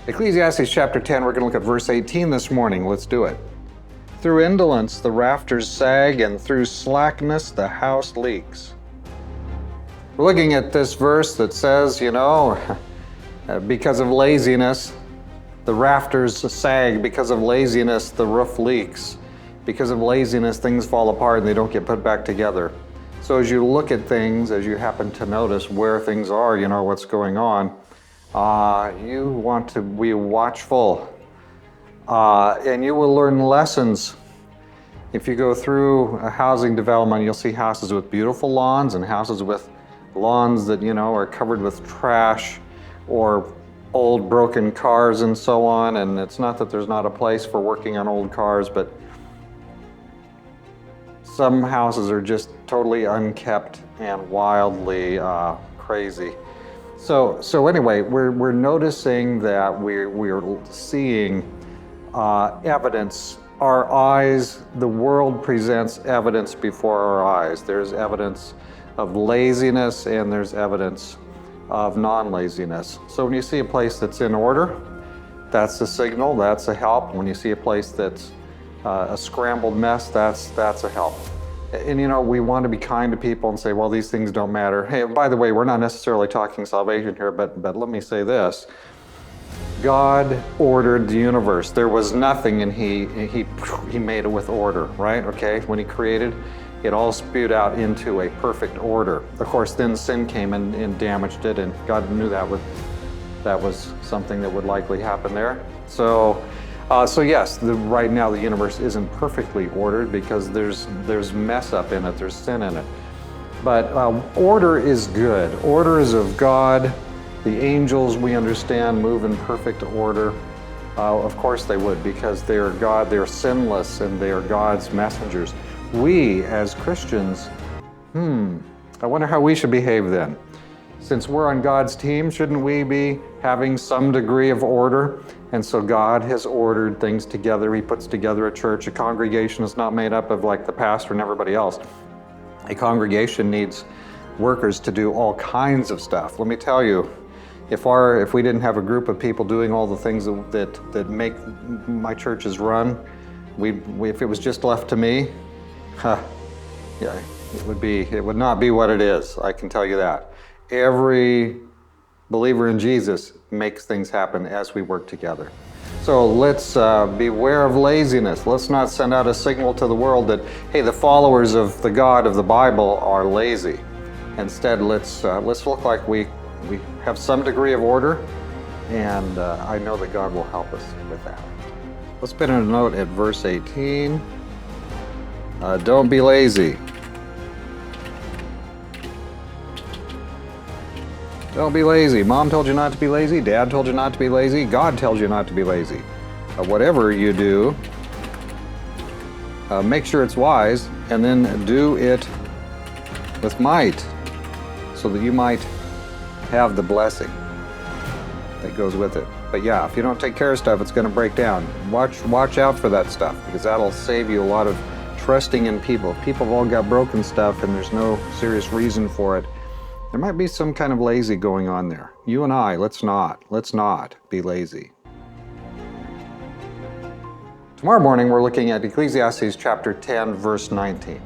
Ecclesiastes chapter 10, we're going to look at verse 18 this morning. Let's do it. Through indolence the rafters sag, and through slackness the house leaks. We're looking at this verse that says, because of laziness, the rafters sag. Because of laziness, the roof leaks. Because of laziness, things fall apart and they don't get put back together. So as you look at things, as you happen to notice where things are, what's going on, you want to be watchful. And you will learn lessons. If you go through a housing development, you'll see houses with beautiful lawns and houses with lawns that, are covered with trash or old broken cars and so on. And it's not that there's not a place for working on old cars, but some houses are just totally unkept and wildly crazy. So anyway, we're noticing that we're seeing evidence. Our eyes, the world presents evidence before our eyes. There's evidence of laziness and there's evidence of non-laziness. So when you see a place that's in order, that's a signal, that's a help. When you see a place that's a scrambled mess, that's a help. And we want to be kind to people and say, well, these things don't matter. Hey, by the way, we're not necessarily talking salvation here, but let me say this. God ordered the universe. There was nothing, and he made it with order, right? Okay, when he created, it all spewed out into a perfect order. Of course, then sin came and damaged it, and God knew that was something that would likely happen there. So yes, right now the universe isn't perfectly ordered because there's mess up in it, there's sin in it. But order is good. Order is of God. The angels, we understand, move in perfect order. Of course they would, because they are God, they're sinless, and they are God's messengers. We, as Christians, I wonder how we should behave then. Since we're on God's team, shouldn't we be having some degree of order? And so God has ordered things together. He puts together a church. A congregation is not made up of like the pastor and everybody else. A congregation needs workers to do all kinds of stuff. Let me tell you, if we didn't have a group of people doing all the things that make my churches run, if it was just left to me, it would not be what it is. I can tell you that. Every believer in Jesus makes things happen as we work together. So let's beware of laziness. Let's not send out a signal to the world that, hey, the followers of the God of the Bible are lazy. Instead, let's look like we have some degree of order, and I know that God will help us with that. Let's put in a note at verse 18. Don't be lazy. Don't be lazy. Mom told you not to be lazy. Dad told you not to be lazy. God tells you not to be lazy. Whatever you do, make sure it's wise, and then do it with might, so that you might have the blessing that goes with it. But yeah, if you don't take care of stuff, it's going to break down. Watch out for that stuff, because that'll save you a lot of trusting in people. If people have all got broken stuff and there's no serious reason for it, there might be some kind of lazy going on there. You and I, let's not be lazy. Tomorrow morning, we're looking at Ecclesiastes chapter 10, verse 19.